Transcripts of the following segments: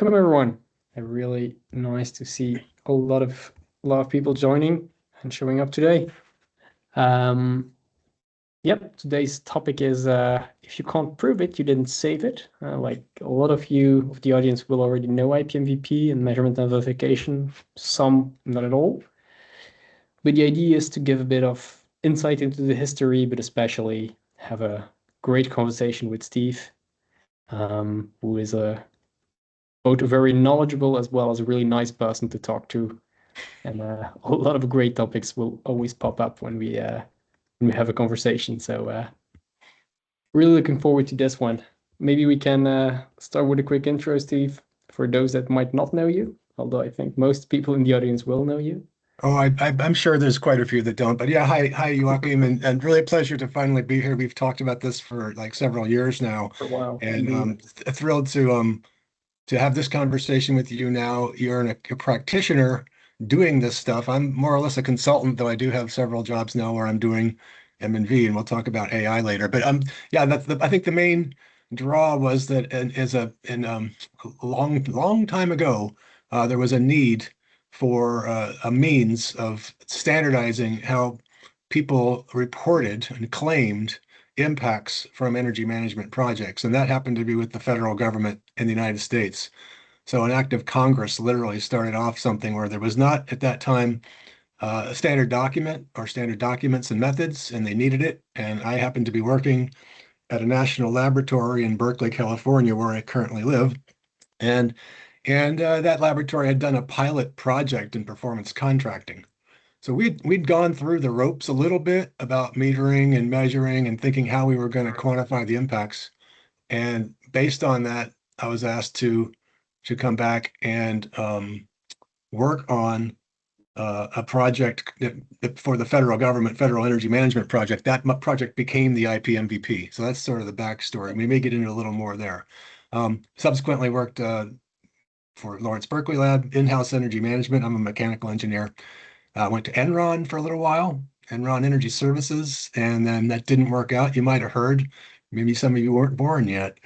Welcome everyone. Really nice to see a lot of people joining and showing up today. Yep, today's topic is if you can't prove it, you didn't save it. Like a lot of you of the audience will already know IPMVP and measurement and verification, some not at all. But the idea is to give a bit of insight into the history, but especially have a great conversation with Steve, who is both a very knowledgeable as well as a really nice person to talk to. And a lot of great topics will always pop up when we have a conversation. So really looking forward to this one. Maybe we can start with a quick intro, Steve, for those that might not know you, although I think most people in the audience will know you. Oh, I'm sure there's quite a few that don't, but yeah, hi, Joachim, and really a pleasure to finally be here. We've talked about this for like several years now, For a while, and indeed. thrilled to have this conversation with you now. You're a practitioner doing this stuff. I'm more or less a consultant, though I do have several jobs now where I'm doing M&V, and we'll talk about AI later. But yeah, I think the main draw was that a long time ago, there was a need for a means of standardizing how people reported and claimed impacts from energy management projects. And that happened to be with the federal government in the United States. So an act of Congress literally started off something where there was not at that time a standard document or standard documents and methods, and they needed it. And I happened to be working at a national laboratory in Berkeley, California, where I currently live. And that laboratory had done a pilot project in performance contracting. So we'd gone through the ropes a little bit about metering and measuring and thinking how we were going to quantify the impacts. And based on that, I was asked to come back and work on a project for the federal government, Federal Energy Management Project. That project became the IPMVP. So that's sort of the backstory. We may get into a little more there. Subsequently worked for Lawrence Berkeley Lab, in-house energy management. I'm a mechanical engineer. Went to Enron for a little while, Enron Energy Services, and then that didn't work out. You might have heard, maybe some of you weren't born yet,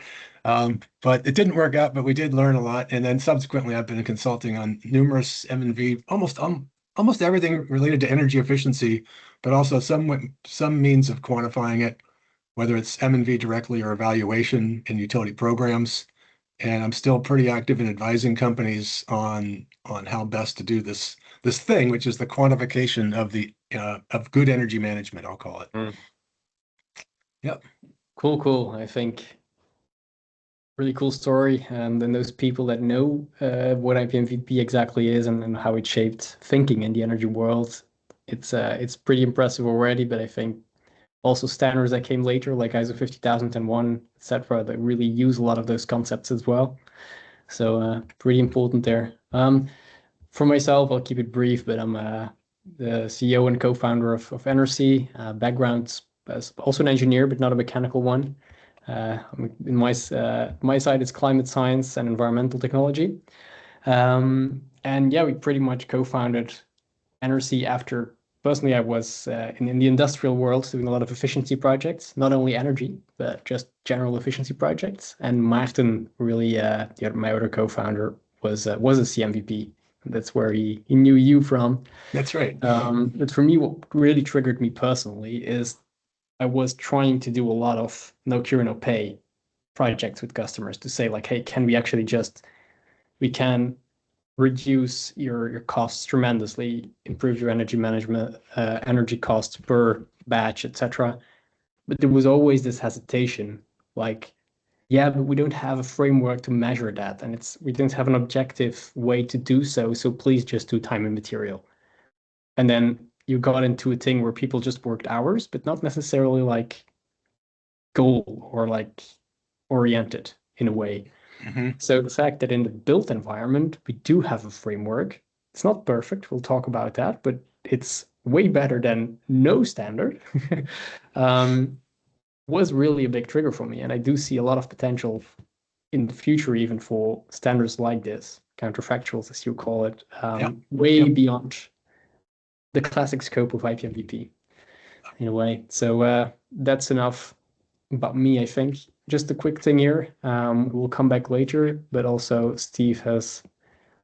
but it didn't work out, but we did learn a lot. And then subsequently, I've been consulting on numerous M&V, almost everything related to energy efficiency, but also some means of quantifying it, whether it's M&V directly or evaluation in utility programs. And I'm still pretty active in advising companies on how best to do this thing, which is the quantification of good energy management, I'll call it. Mm. Yep. Cool. I think really cool story. And then those people that know what IPMVP exactly is and how it shaped thinking in the energy world, it's pretty impressive already. But I think also standards that came later, like ISO 50001, etc., that really use a lot of those concepts as well. So pretty important there. For myself, I'll keep it brief, but I'm the CEO and co-founder of NRC. Background as also an engineer, but not a mechanical one. In my side, it's climate science and environmental technology. And yeah, we pretty much co-founded NRC after, personally, I was in the industrial world doing a lot of efficiency projects, not only energy, but just general efficiency projects. And Maarten, really, my other co-founder, was a CMVP. That's where he knew you from. That's right. But for me, what really triggered me personally is I was trying to do a lot of no cure, no pay projects with customers to say like, hey, can we actually we can reduce your costs tremendously, improve your energy management, energy costs per batch, etc. But there was always this hesitation, like, yeah, but we don't have a framework to measure that, and we don't have an objective way to do so. So please just do time and material. And then you got into a thing where people just worked hours, but not necessarily like goal or like oriented in a way. Mm-hmm. So the fact that in the built environment, we do have a framework. It's not perfect. We'll talk about that, but it's way better than no standard. Was really a big trigger for me. And I do see a lot of potential in the future, even for standards like this, counterfactuals, as you call it, Yep. way Yep. beyond the classic scope of IPMVP in a way. So that's enough about me, I think. just a quick thing here. We'll come back later, but also Steve has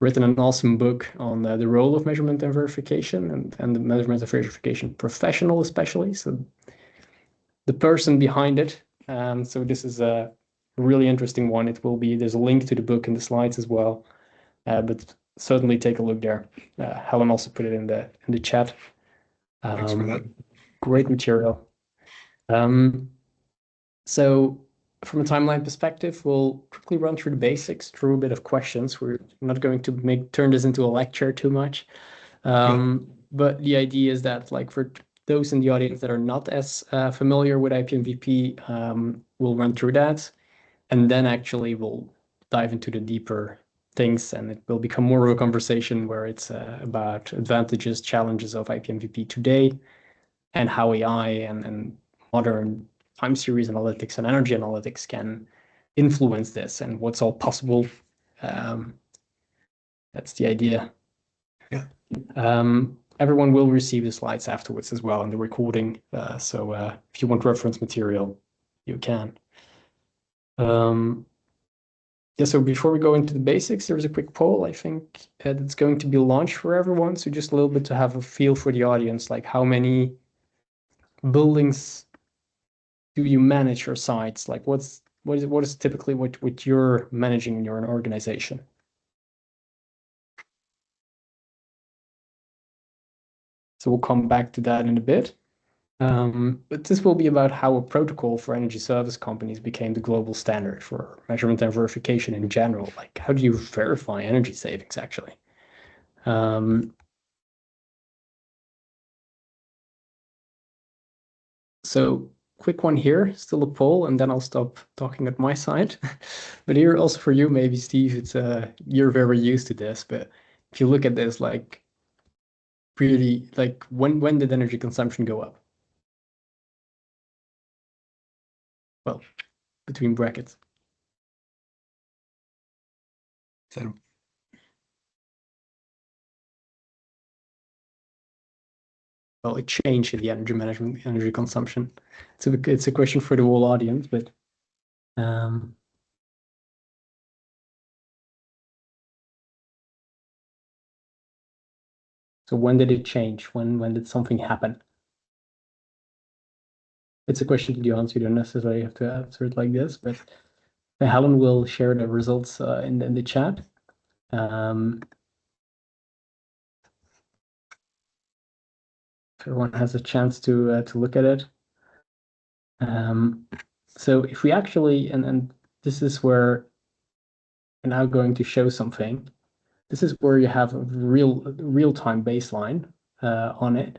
written an awesome book on the role of measurement and verification and the measurement and verification professional, especially. So the person behind it. So this is a really interesting one. There's a link to the book in the slides as well, but certainly take a look there. Helen also put it in the chat. Thanks for that. Great material. So from a timeline perspective, we'll quickly run through the basics, through a bit of questions. We're not going to turn this into a lecture too much. But the idea is that, like, for those in the audience that are not as familiar with IPMVP, we'll run through that. And then actually we'll dive into the deeper things, and it will become more of a conversation where it's about advantages, challenges of IPMVP today, and how AI and modern time series analytics and energy analytics can influence this and what's all possible. That's the idea. Yeah. Everyone will receive the slides afterwards as well in the recording. So if you want reference material, you can. Yeah, so before we go into the basics, there's a quick poll, I think, that's going to be launched for everyone. So just a little bit to have a feel for the audience, like how many buildings do you manage your sites? Like what is typically what you're managing in your organization? So we'll come back to that in a bit. But this will be about how a protocol for energy service companies became the global standard for measurement and verification in general. Like, how do you verify energy savings, actually? So quick one here, still a poll, and then I'll stop talking at my side. But here also for you, maybe Steve, it's you're very used to this, but if you look at this, like, really, like, when did energy consumption go up? Well, between brackets. So, Well, it changed in the energy management, energy consumption. It's a question for the whole audience, but so when did it change? When did something happen? It's a question to the audience. You don't necessarily have to answer it like this, but Helen will share the results in the chat. Everyone has a chance to look at it. So if we actually, and this is where we're now going to show something. This is where you have a real-time baseline on it.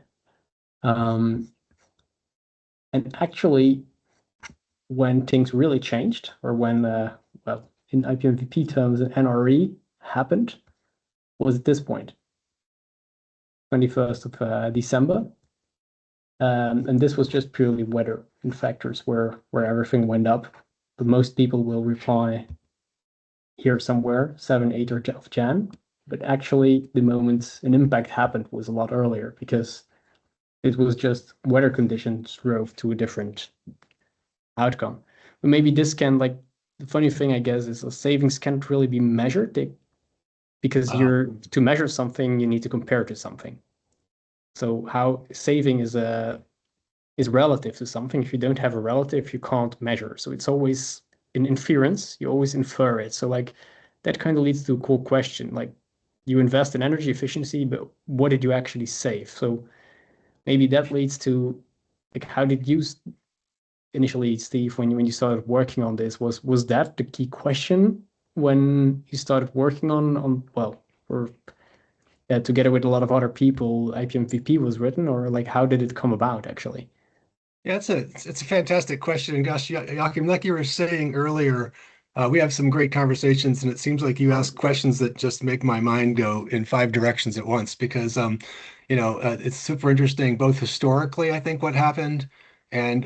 And actually, when things really changed, or when, well, in IPMVP terms, an NRE happened, was at this point, 21st of December. And this was just purely weather and factors where everything went up. But most people will reply here somewhere, 7, 8 of Jan. But actually, the moment an impact happened was a lot earlier, because it was just weather conditions drove to a different outcome. But maybe this can, like, the funny thing, I guess, is the savings can't really be measured, because to measure something, you need to compare to something. So how saving is relative to something. If you don't have a relative, you can't measure. So it's always an inference. You always infer it. So, like, that kind of leads to a cool question. Like, you invest in energy efficiency, but what did you actually save? So maybe that leads to, like, how did you initially, Steve, when you started working on this, was that the key question when you started working on well, or together with a lot of other people, IPMVP was written, or, like, how did it come about actually? yeah, it's a fantastic question. And gosh, Joachim, like you were saying earlier, we have some great conversations, and it seems like you ask questions that just make my mind go in 5 directions at once, because it's super interesting, both historically, I think, what happened, and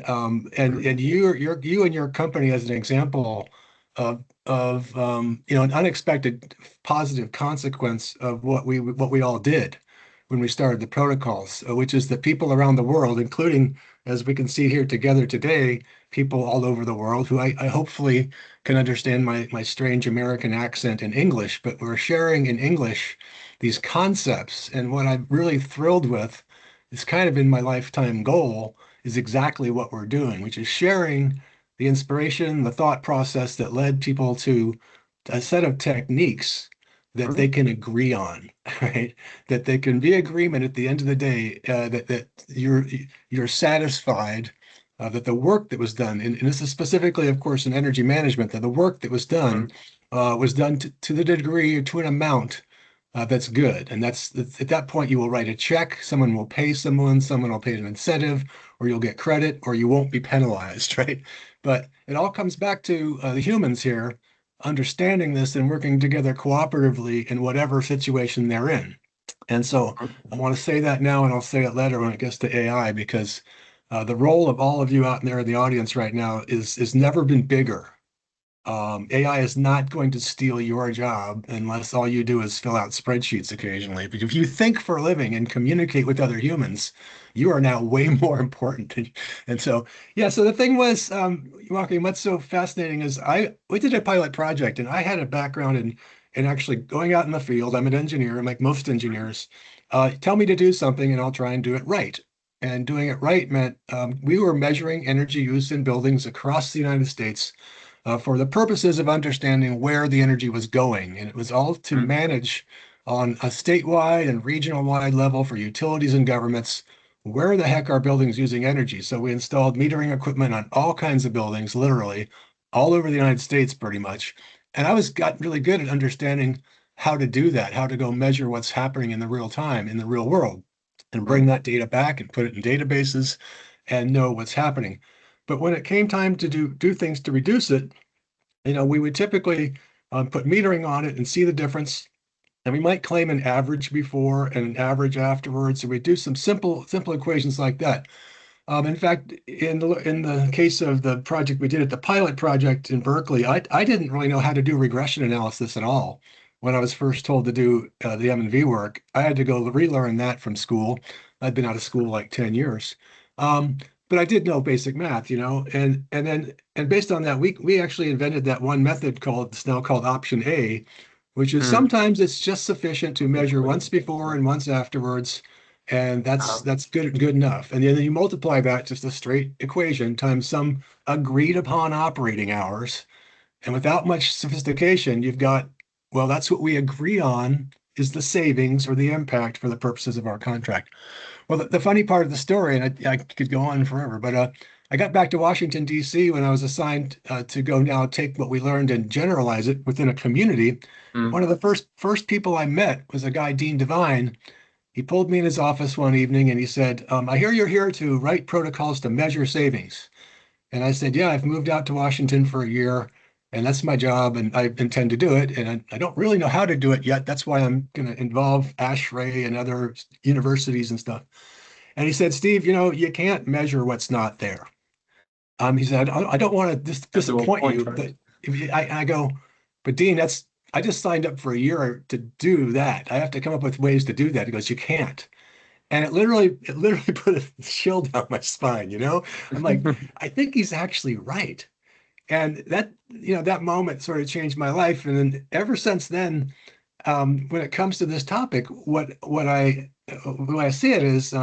you and your company as an example of an unexpected positive consequence of what we all did. when we started the protocols, which is that people around the world, including, as we can see here together today, people all over the world who I hopefully can understand my strange American accent in English, but we're sharing in English these concepts. And what I'm really thrilled with, it's kind of been my lifetime goal, is exactly what we're doing, which is sharing the inspiration, the thought process that led people to a set of techniques that they can agree on, right? That they can be agreement at the end of the day, that you're satisfied that the work that was done, and this is specifically, of course, in energy management, that the work that was done to the degree, to an amount that's good. And that's at that point, you will write a check, someone will pay someone will pay an incentive, or you'll get credit, or you won't be penalized, right? But it all comes back to the humans here understanding this and working together cooperatively in whatever situation they're in. And so I want to say that now, and I'll say it later when it gets to AI, because the role of all of you out there in the audience right now is never been bigger. AI is not going to steal your job unless all you do is fill out spreadsheets occasionally. Because if you think for a living and communicate with other humans, you are now way more important. And so, yeah, so the thing was, Joaquin, what's so fascinating is we did a pilot project, and I had a background in actually going out in the field. I'm an engineer, like most engineers. Tell me to do something, and I'll try and do it right. And doing it right meant we were measuring energy use in buildings across the United States for the purposes of understanding where the energy was going. And it was all to manage on a statewide and regional wide level for utilities and governments where the heck are buildings using energy. So we installed metering equipment on all kinds of buildings, literally all over the United States, pretty much. And got really good at understanding how to do that, how to go measure what's happening in the real time, in the real world, and bring that data back and put it in databases and know what's happening. But when it came time to do things to reduce it, we would typically put metering on it and see the difference. And we might claim an average before and an average afterwards. So we do some simple equations like that. In fact, in the case of the project we did at the pilot project in Berkeley, I didn't really know how to do regression analysis at all. When I was first told to do the M&V work, I had to go relearn that from school. I'd been out of school like 10 years. But I did know basic math, and based on that, we actually invented that one method it's now called option A, which is sometimes it's just sufficient to measure once before and once afterwards, and that's good enough. And then you multiply that, just a straight equation, times some agreed upon operating hours, and without much sophistication, you've got, well, that's what we agree on is the savings or the impact for the purposes of our contract. Well, the funny part of the story, and I could go on forever, but I got back to Washington, D.C. when I was assigned to go now take what we learned and generalize it within a community. One of the first people I met was a guy, Dean Devine. He pulled me in his office one evening and he said, I hear you're here to write protocols to measure savings. And I said, yeah, I've moved out to Washington for a year and that's my job and I intend to do it. And I don't really know how to do it yet. That's why I'm going to involve ASHRAE and other universities and stuff. And he said, Steve, you can't measure what's not there. He said, I don't want to disappoint you, but I go, but Dean, I just signed up for a year to do that. I have to come up with ways to do that. He goes, you can't. And it literally put a chill down my spine, I'm like, I think he's actually right. And that moment sort of changed my life. And then ever since then, when it comes to this topic, what I see it is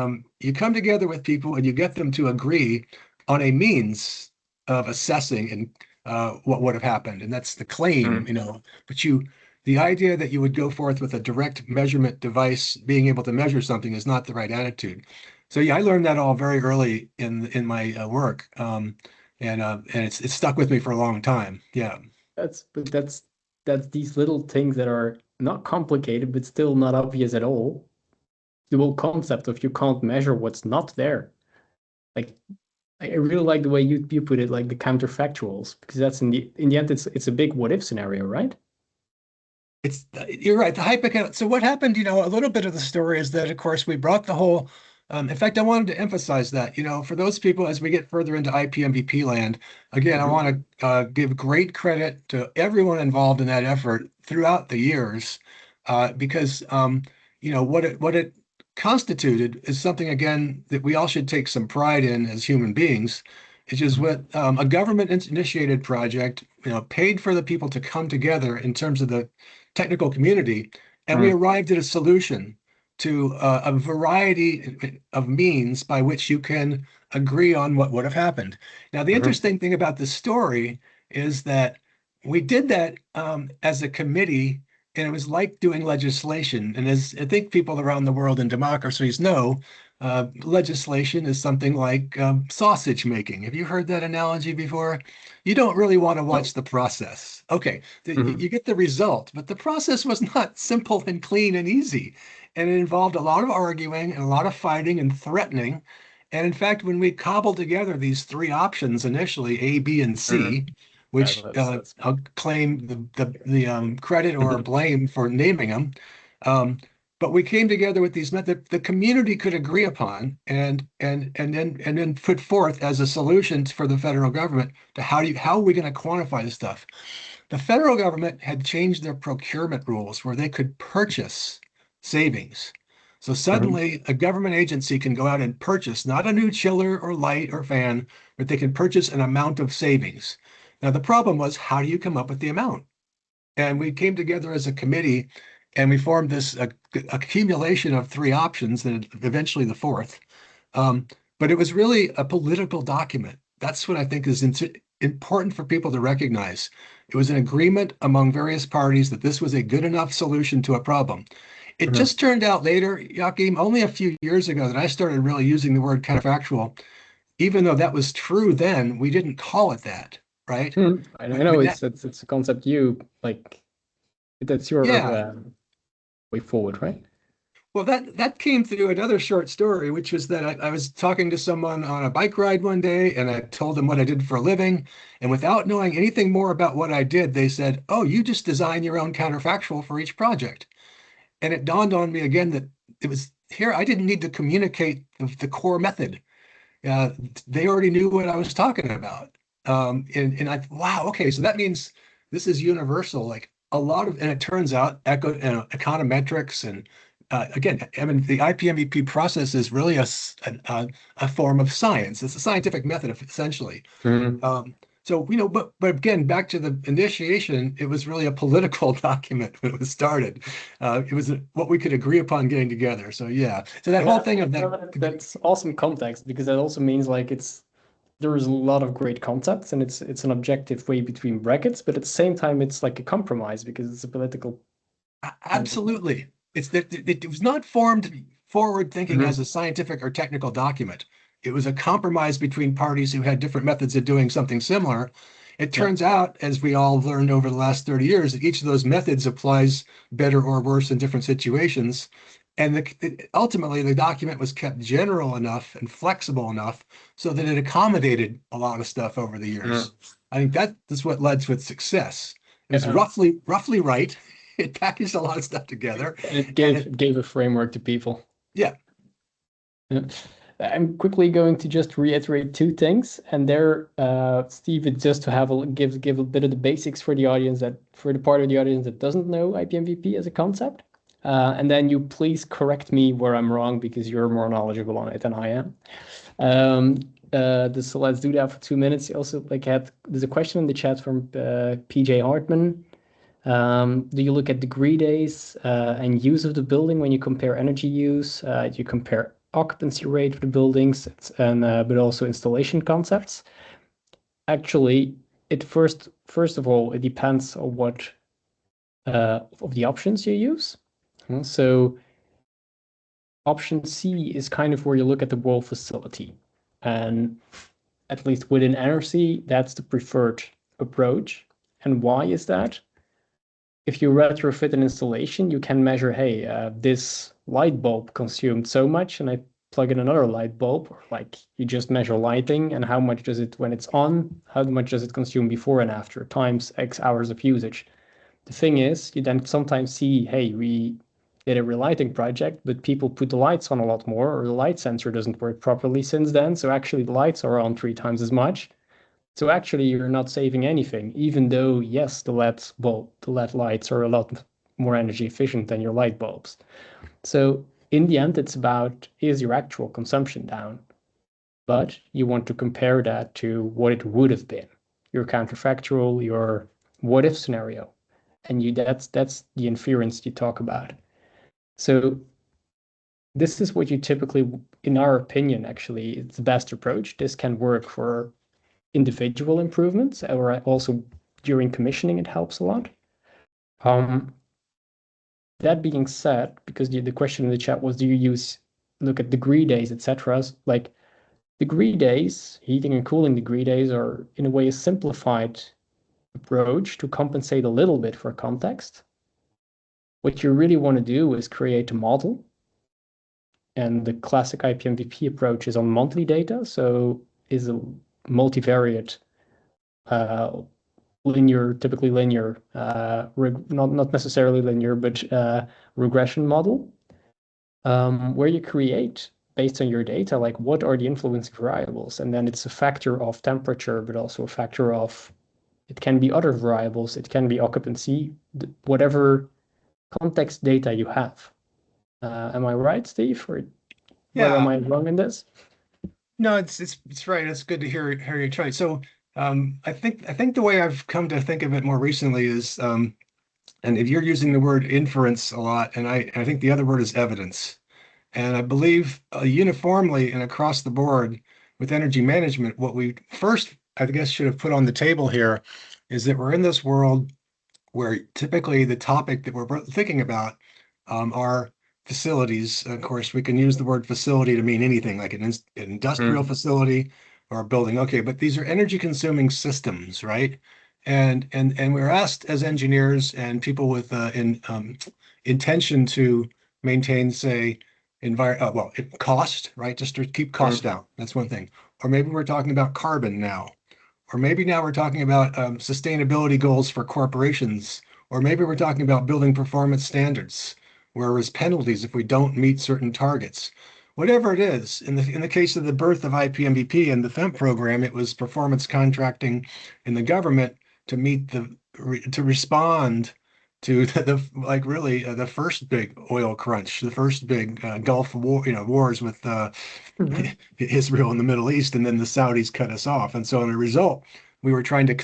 you come together with people and you get them to agree on a means of assessing and what would have happened, and that's the claim, But the idea that you would go forth with a direct measurement device, being able to measure something, is not the right attitude. So yeah, I learned that all very early in my work, and it's stuck with me for a long time. Yeah. That's these little things that are not complicated, but still not obvious at all. The whole concept of you can't measure what's not there. Like, I really like the way you put it, like the counterfactuals, because that's in the end, it's a big what if scenario, right? You're right. The hypothetical. So what happened, a little bit of the story is that, of course, we brought the whole, in fact, I wanted to emphasize that, for those people, as we get further into IPMVP land, again, I want to give great credit to everyone involved in that effort throughout the years, because, what it constituted is something, again, that we all should take some pride in as human beings. It's just what a government initiated project, paid for the people to come together in terms of the technical community, and we arrived at a solution to a variety of means by which you can agree on what would have happened. Now, the interesting thing about this story is that we did that as a committee, and it was like doing legislation. And as I think people around the world in democracies know, legislation is something like sausage making. Have you heard that analogy before? You don't really want to watch the process. Okay, you get the result, but the process was not simple and clean and easy. And it involved a lot of arguing and a lot of fighting and threatening. And in fact, when we cobbled together these three options initially, A, B, and C, which I'll claim the credit or blame for naming them. But we came together with these methods the community could agree upon and then put forth as a solution for the federal government to how are we going to quantify this stuff? The federal government had changed their procurement rules where they could purchase savings. So suddenly a government agency can go out and purchase not a new chiller or light or fan, but they can purchase an amount of savings. Now, the problem was, how do you come up with the amount? And we came together as a committee and we formed this accumulation of three options and eventually the fourth. But it was really a political document. That's what I think is important for people to recognize. It was an agreement among various parties that this was a good enough solution to a problem. It just turned out later, Joachim, only a few years ago that I started really using the word counterfactual. Even though that was true then, we didn't call it that, right? I know it's a concept you like. That's your way forward, right? Well, that came through another short story, which was that I was talking to someone on a bike ride one day, and I told them what I did for a living. And without knowing anything more about what I did, they said, "Oh, you just design your own counterfactual for each project." And it dawned on me again that it was here. I didn't need to communicate the core method. They already knew what I was talking about. Wow, okay, so that means this is universal. Like a lot of, and it turns out econometrics and again, I mean, the IPMVP process is really a form of science. It's a scientific method, essentially. So, but again, back to the initiation, it was really a political document when it was started. It was what we could agree upon getting together. So, yeah. So that whole thing of that. That's awesome context, because that also means like there is a lot of great concepts and it's an objective way between brackets, but at the same time, it's like a compromise because it's a political. Absolutely. It's that it was not formed forward thinking as a scientific or technical document. It was a compromise between parties who had different methods of doing something similar. It turns out, as we all learned over the last 30 years, that each of those methods applies better or worse in different situations. And ultimately, the document was kept general enough and flexible enough so that it accommodated a lot of stuff over the years. I think that's what led to its success. It was roughly right. It packaged a lot of stuff together. And it gave a framework to people. Yeah. I'm quickly going to just reiterate two things, and there, Steve, it's just to give a bit of the basics for the audience for the part of the audience that doesn't know IPMVP as a concept, and then you please correct me where I'm wrong because you're more knowledgeable on it than I am. So let's do that for 2 minutes. Also, there's a question in the chat from PJ Hartman. Do you look at degree days and use of the building when you compare energy use? Do you compare occupancy rate of the buildings and but also installation concepts? Actually, first of all, it depends on what of the options you use. So option C is kind of where you look at the whole facility, and at least within NRC, that's the preferred approach. And why is that? If you retrofit an installation, you can measure, hey, this light bulb consumed so much, and I plug in another light bulb, or like you just measure lighting and how much does it, when it's on, how much does it consume before and after, times X hours of usage. The thing is, you then sometimes see, hey, we did a relighting project, but people put the lights on a lot more, or the light sensor doesn't work properly since then, so actually the lights are on 3 times as much. So actually, you're not saving anything, even though, yes, the LED lights are a lot more energy efficient than your light bulbs. So in the end, it's about, is your actual consumption down? But you want to compare that to what it would have been, your counterfactual, your what if scenario. And that's the inference you talk about. So this is what you typically, in our opinion, actually, it's the best approach. This can work for individual improvements, or also during commissioning, it helps a lot. That being said, because the question in the chat was, do you look at degree days, etc.? Like degree days, heating and cooling degree days are in a way a simplified approach to compensate a little bit for context. What you really want to do is create a model. And the classic IPMVP approach is on monthly data, so is a multivariate linear, typically linear, not necessarily linear, but regression model, where you create based on your data, like what are the influencing variables, and then it's a factor of temperature, but also a factor of, it can be other variables, it can be occupancy, whatever context data you have. Am I right, Steve? Or where am I wrong in this? No, it's right. It's good to hear you try. So I think the way I've come to think of it more recently is and if you're using the word inference a lot, and I think the other word is evidence. And I believe uniformly and across the board with energy management, what we first, I guess, should have put on the table here is that we're in this world where typically the topic that we're thinking about are facilities. Of course, we can use the word facility to mean anything, like an industrial facility or a building. Okay, but these are energy consuming systems, right? And we're asked as engineers and people with intention to maintain, say, cost, right? Just to keep costs down. That's one thing. Or maybe we're talking about carbon now. Or maybe now we're talking about sustainability goals for corporations. Or maybe we're talking about building performance standards, where there's penalties if we don't meet certain targets. Whatever it is, in the case of the birth of IPMVP and the FEMP program, it was performance contracting in the government to respond to the first big oil crunch, the first big Gulf War, wars with Israel and the Middle East, and then the Saudis cut us off. And so, in a result, we were trying to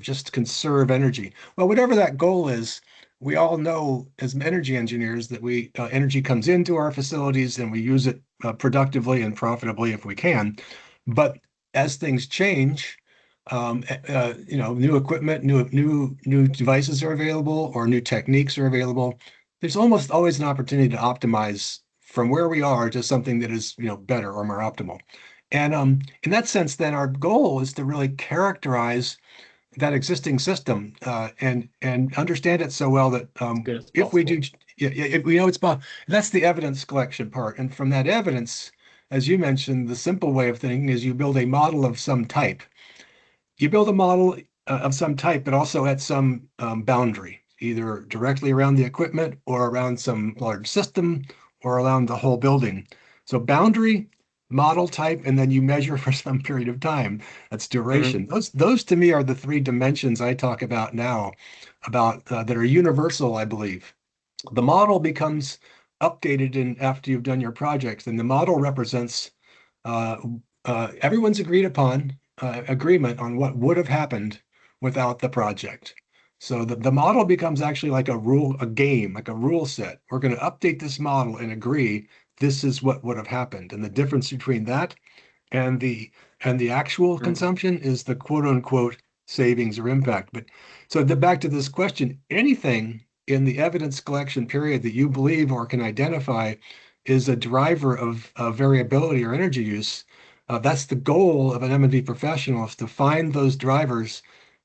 just conserve energy. Well, whatever that goal is, we all know as energy engineers that energy comes into our facilities and we use it productively and profitably if we can. But as things change, new equipment, new devices are available, or new techniques are available. There's almost always an opportunity to optimize from where we are to something that is, better or more optimal. And in that sense, then our goal is to really characterize that existing system and understand it so well that if we do, if we know it's possible, that's the evidence collection part. And from that evidence, as you mentioned, the simple way of thinking is you build a model of some type. You build a model of some type, but also at some boundary, either directly around the equipment or around some large system or around the whole building. So boundary, model type, and then you measure for some period of time. That's duration. Those to me are the three dimensions I talk about now, about that are universal, I believe. The model becomes updated after you've done your projects, and the model represents everyone's agreed upon agreement on what would have happened without the project. So the model becomes actually like a game, like a rule set. We're going to update this model and agree this is what would have happened. And the difference between that and the actual consumption is the quote unquote savings or impact. But so back to this question, anything in the evidence collection period that you believe or can identify is a driver of variability or energy use. That's the goal of an M&V professional, is to find those drivers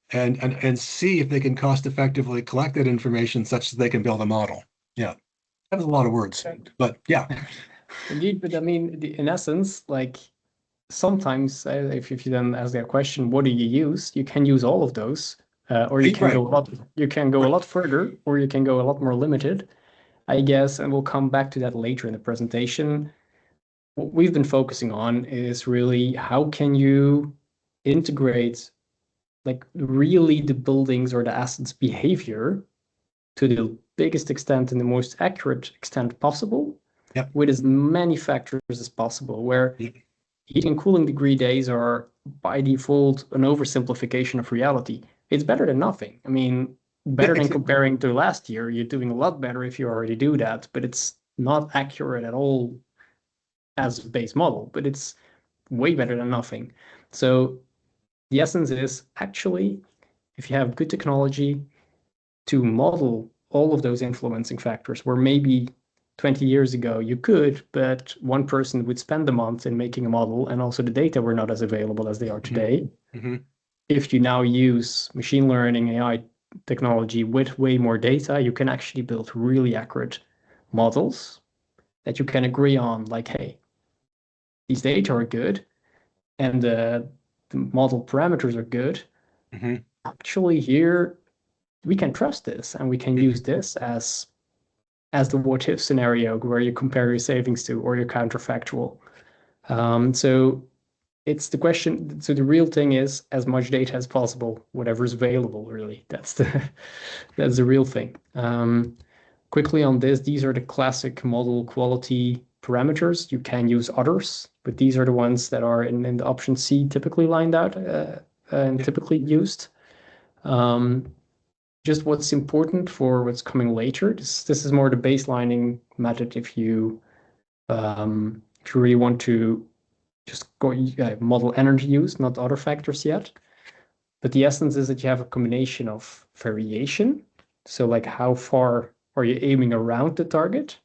and see if they can cost effectively collect that information such that they can build a model. Yeah, that was a lot of words, but yeah. Indeed, but I mean, in essence, like sometimes if you then ask that question, what do you use? You can use all of those, or you can go a lot. You can go a lot further, or you can go a lot more limited, I guess. And we'll come back to that later in the presentation. What we've been focusing on is really how can you integrate like really the buildings or the assets behavior to the biggest extent and the most accurate extent possible, Yep. with as many factors as possible, where Yep. heating and cooling degree days are by default an oversimplification of reality. It's better than nothing. I mean, better than comparing to last year. You're doing a lot better if you already do that, but it's not accurate at all as a base model, but it's way better than nothing. So the essence is actually, if you have good technology to model all of those influencing factors, where maybe 20 years ago you could, but one person would spend a month in making a model, and also the data were not as available as they are today. Mm-hmm. If you now use machine learning, AI technology with way more data, you can actually build really accurate models that you can agree on, like, hey, these data are good and the model parameters are good. Mm-hmm. Actually, here we can trust this and we can use this as the what if scenario where you compare your savings to or your counterfactual. So it's the question. So the real thing is as much data as possible, whatever is available, really. That's the real thing. Quickly on this, these are the classic model quality parameters. You can use others, but these are the ones that are in the option C typically lined out and typically used. Just what's important for what's coming later. This is more the baselining method if you really want to just go model energy use, not other factors yet. But the essence is that you have a combination of variation. So like how far are you aiming around the target?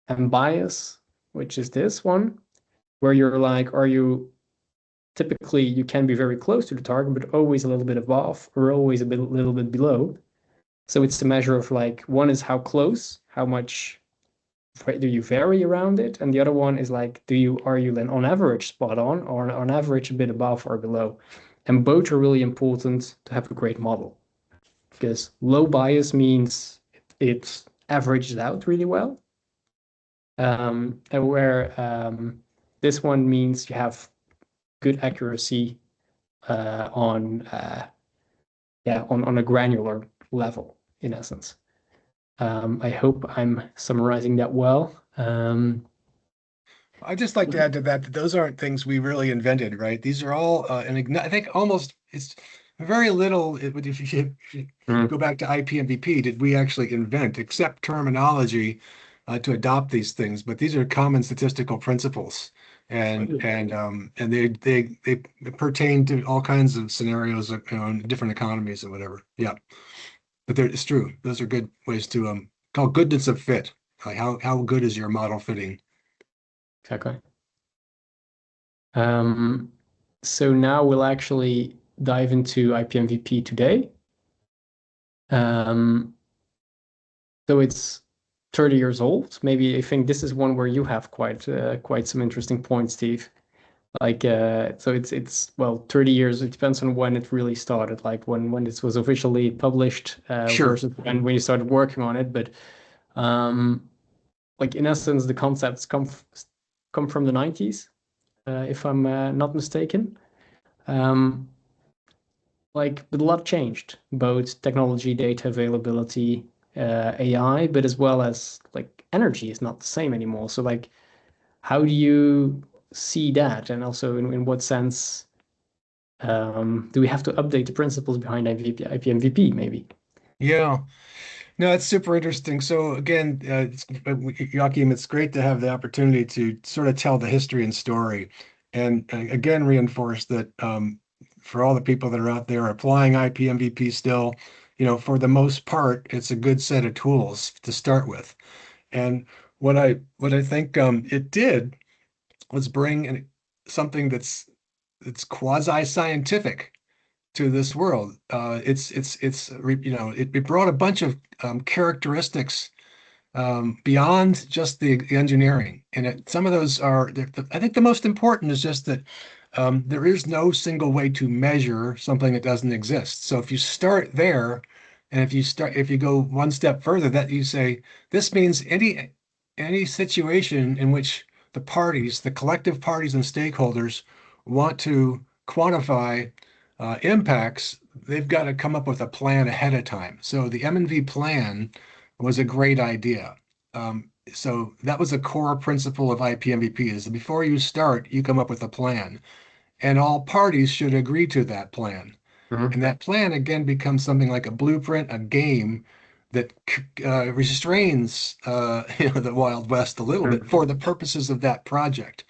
And bias, which is this one, where you're like, are you typically you can be very close to the target, but always a little bit above or always little bit below. So it's the measure of like one is how close, how much do you vary around it, and the other one is like are you then on average spot on or on average a bit above or below? And both are really important to have a great model because low bias means it averages out really well. And where this one means you have good accuracy on a granular level, in essence. I hope I'm summarizing that well. I'd just like to add to that that those aren't things we really invented, right? These are all, and I think almost it's very little. If you go back to IPMVP, did we actually invent, except terminology, to adopt these things? But these are common statistical principles, and they pertain to all kinds of scenarios, in different economies and whatever. Yeah, but it's true. Those are good ways to call goodness of fit. Like how good is your model fitting? Exactly. So now we'll actually dive into IPMVP today. So it's 30 years old. Maybe I think this is one where you have quite some interesting points, Steve. Like so it's well 30 years. It depends on when it really started, like when this was officially published Sure. versus when you started working on it. But like in essence, the concepts come from the 90s, if I'm not mistaken. Um, but a lot changed, both technology, data availability, AI, but as well as like energy is not the same anymore. So like, how do you see that? And also in what sense do we have to update the principles behind IPMVP maybe? Yeah. No, it's super interesting. So again, Joachim, it's great to have the opportunity to sort of tell the history and story, and again reinforce that for all the people that are out there applying IPMVP still, for the most part, it's a good set of tools to start with. And what I think it did was bring something that's quasi-scientific to this world. It brought a bunch of characteristics beyond just the engineering, and some of those are. I think the most important is just that there is no single way to measure something that doesn't exist. So if you start there, and if you go one step further, that you say this means any situation in which the collective parties and stakeholders want to quantify impacts, they've got to come up with a plan ahead of time. So the M&V plan was a great idea. so that was a core principle of IPMVP is that before you start, you come up with a plan, and all parties should agree to that plan. Mhm. And that plan again becomes something like a blueprint, a game that restrains the Wild West a little bit Mhm. for the purposes of that project.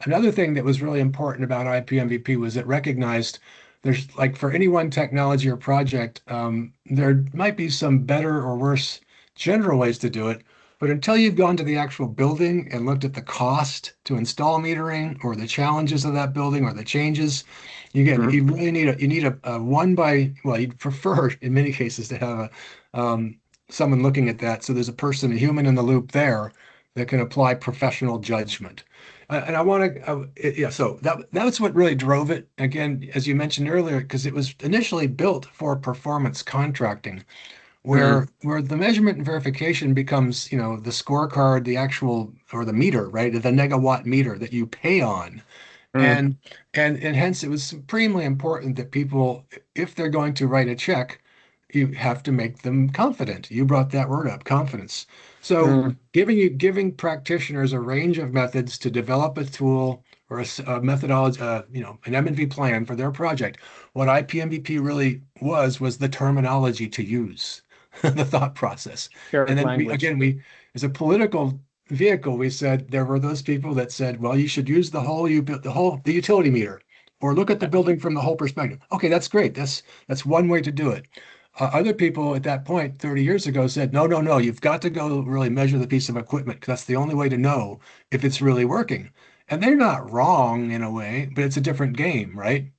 Another thing that was really important about IPMVP was it recognized there's like for any one technology or project, there might be some better or worse general ways to do it. But until you've gone to the actual building and looked at the cost to install metering or the challenges of that building or the changes, you Mhm. really need a one by, well, you'd prefer in many cases to have someone looking at that. So there's a person, a human in the loop there that can apply professional judgment. And I want to, yeah, so that's what really drove it. Again, as you mentioned earlier, because it was initially built for performance contracting, where Mhm. the measurement and verification becomes, the scorecard, the actual or the meter, right? The negawatt meter that you pay on. Mhm. And and hence it was supremely important that people, if they're going to write a check, you have to make them confident. You brought that word up, confidence. So Mhm. giving practitioners a range of methods to develop a tool or a methodology, an M&V plan for their project. What IPMVP really was the terminology to use, the thought process. And Shared then language. we, as a political vehicle, we said there were those people that said, well, you should use the utility meter, or look at the Yeah. building from the whole perspective. Okay, that's great. That's one way to do it. Other people at that point, 30 years ago, said, no, no, no, you've got to go really measure the piece of equipment because that's the only way to know if it's really working. And they're not wrong in a way, but it's a different game, right?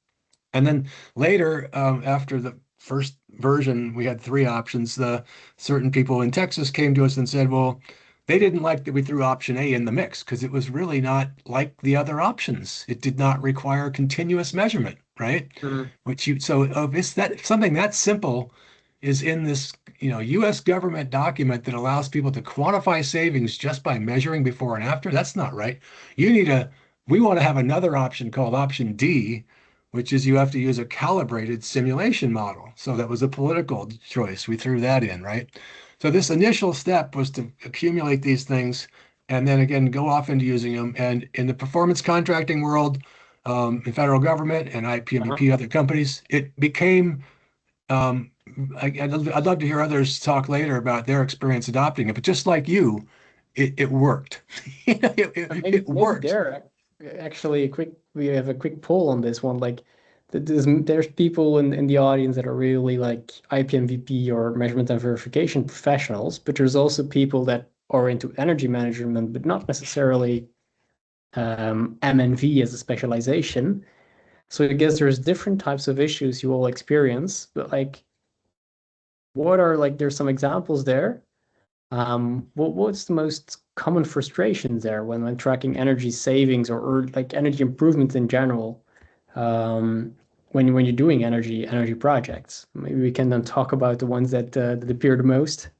And then later, after the first version, we had three options. The certain people in Texas came to us and said, well, they didn't like that we threw option A in the mix because it was really not like the other options. It did not require continuous measurement, right? Mhm. It's that something that simple is in this, U.S. government document that allows people to quantify savings just by measuring before and after. That's not right. You need a, we want to have another option called option D, which is you have to use a calibrated simulation model. So that was a political choice. We threw that in, right? So this initial step was to accumulate these things and then again go off into using them. And in the performance contracting world, in federal government and Uh-huh. IPMVP, other companies, it became, um, I'd love to hear others talk later about their experience adopting it, but just like you, it worked. And It maybe worked. there actually a quick we have a quick poll on this one. Like there's people in the audience that are really like IPMVP or measurement and verification professionals, but there's also people that are into energy management, but not necessarily MNV as a specialization. So I guess there's different types of issues you all experience, but like what are like there's some examples there. What's the most common frustrations there when tracking energy savings or like energy improvements in general? When you're doing energy projects, maybe we can then talk about the ones that appear the most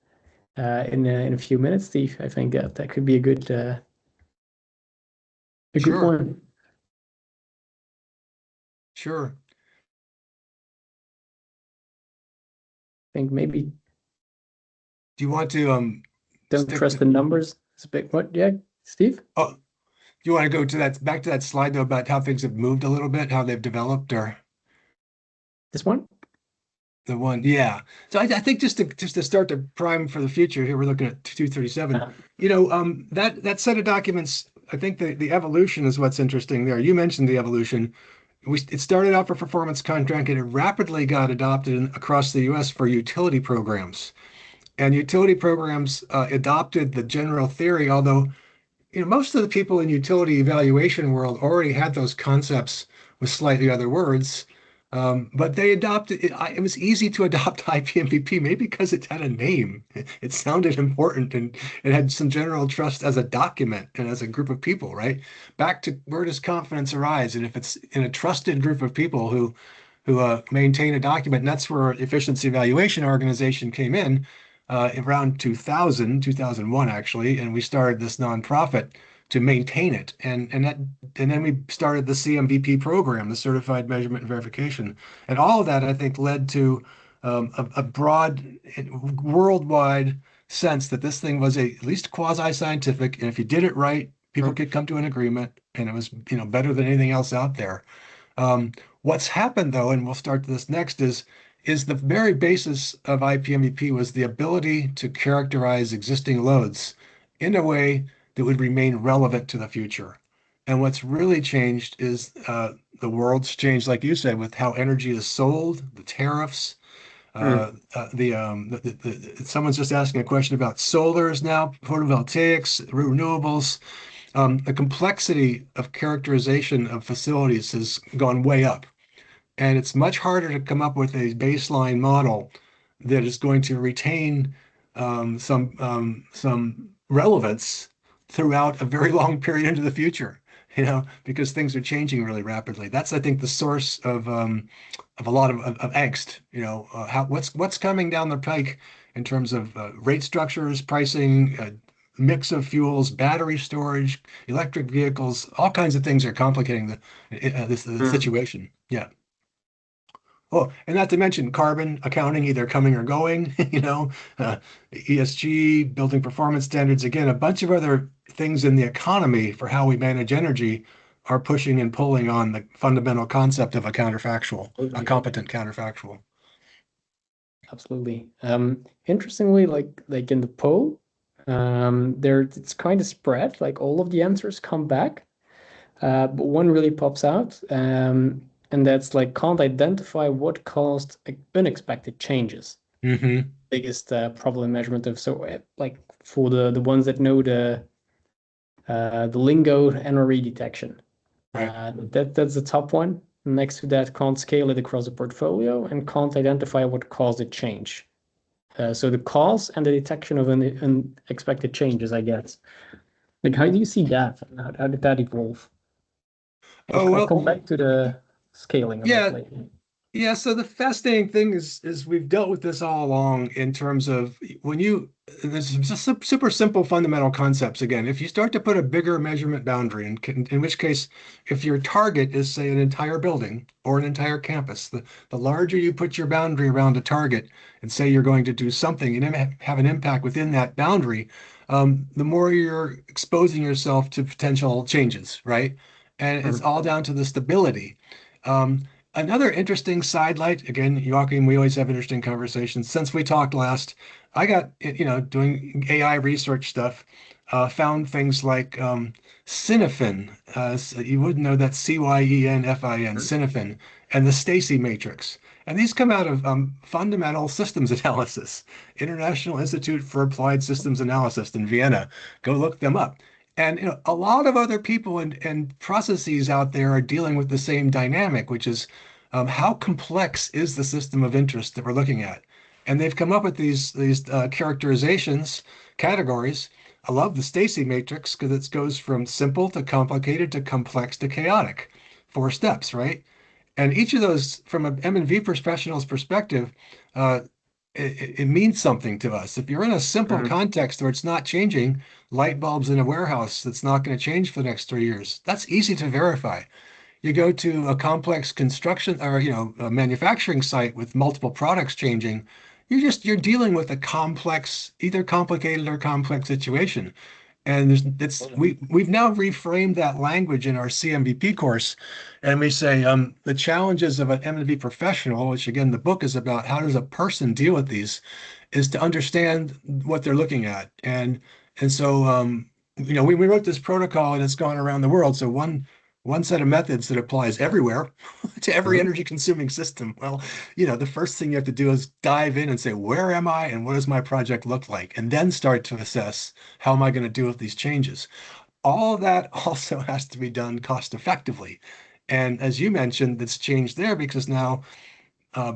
in a few minutes, Steve. I think that could be a good Sure, one. sure. I think maybe Do you want to don't stick trust to, the numbers. It's a bit what? Yeah, Steve, oh, do you want to go to that back to that slide though about how things have moved a little bit, how they've developed, or this one. the one? Yeah. So I think just to start to prime for the future here, we're looking at 237. Uh, That set of documents, I think the evolution is what's interesting there. You mentioned the evolution. It started out for performance contract and it rapidly got adopted across the US for utility programs. And utility programs adopted the general theory, although most of the people in utility evaluation world already had those concepts with slightly other words. But they adopted it. It was easy to adopt IPMVP, maybe because it had a name. It sounded important and it had some general trust as a document and as a group of people, right? Back to where does confidence arise? And if it's in a trusted group of people who maintain a document, and that's where efficiency evaluation organization came in around 2000, 2001 actually, and we started this nonprofit to maintain it. And then we started the CMVP program, the Certified Measurement and Verification. And all of that, I think, led to a broad worldwide sense that this thing was at least quasi-scientific, and if you did it right, people could come to an agreement, and it was, better than anything else out there. Um, what's happened though, and we'll start this next, is the very basis of IPMVP was the ability to characterize existing loads in a way that would remain relevant to the future. And what's really changed is the world's changed, like you said, with how energy is sold, the tariffs. Mm. Someone's just asking a question about solars now, photovoltaics, renewables. The complexity of characterization of facilities has gone way up. And it's much harder to come up with a baseline model that is going to retain some relevance throughout a very long period into the future, because things are changing really rapidly. That's, I think, the source of a lot of angst. What's coming down the pike in terms of rate structures, pricing, mix of fuels, battery storage, electric vehicles, all kinds of things are complicating the Mm. situation. Yeah. Oh, and not to mention carbon accounting, either coming or going, ESG, building performance standards, again, a bunch of other things in the economy for how we manage energy are pushing and pulling on the fundamental concept of a Absolutely. competent counterfactual. Absolutely. Interestingly, like in the poll, there it's kind of spread. Like all of the answers come back, but one really pops out, and that's like can't identify what caused unexpected changes. Hmm. Biggest problem measurement of so like for the ones that know the lingo NRE detection. Right. That's the top one. Next to that, can't scale it across the portfolio and can't identify what caused the change. So the cause and the detection of unexpected changes, I guess. Like, how do you see that? How did that evolve? Oh, I'll well, come back to the scaling a bit yeah. later. Yeah, so the fascinating thing is we've dealt with this all along in terms of when this is just super simple fundamental concepts. Again, if you start to put a bigger measurement boundary, in which case, if your target is, say, an entire building or an entire campus, the larger you put your boundary around a target and say you're going to do something and have an impact within that boundary, the more you're exposing yourself to potential changes, right? And it's Mhm. all down to the stability. Um, Another interesting sidelight, again, Joachim, we always have interesting conversations. Since we talked last, I got, doing AI research stuff, found things like Cinefin. You wouldn't know that Cyenfin, Cinefin, and the Stacy matrix. And these come out of fundamental systems analysis, International Institute for Applied Systems Analysis in Vienna. Go look them up. And a lot of other people and processes out there are dealing with the same dynamic, which is how complex is the system of interest that we're looking at? And they've come up with these characterizations, categories. I love the Stacy matrix because it goes from simple to complicated to complex to chaotic. 4 steps, right? And each of those, from an M&V professional's perspective, uh, it means something to us. If you're in a simple Mhm. context where it's not changing, light bulbs in a warehouse that's not going to change for the next 3 years, that's easy to verify. You go to a complex construction or a manufacturing site with multiple products changing, you're dealing with a complex, either complicated or complex situation. And we've now reframed that language in our CMVP course, and we say the challenges of an M&V professional, which again the book is about how does a person deal with these, is to understand what they're looking at. And so we wrote this protocol and it's gone around the world. So one set of methods that applies everywhere to every Mhm. energy consuming system. Well, the first thing you have to do is dive in and say, where am I and what does my project look like? And then start to assess how am I going to deal with these changes? All of that also has to be done cost effectively. And as you mentioned, it's changed there because now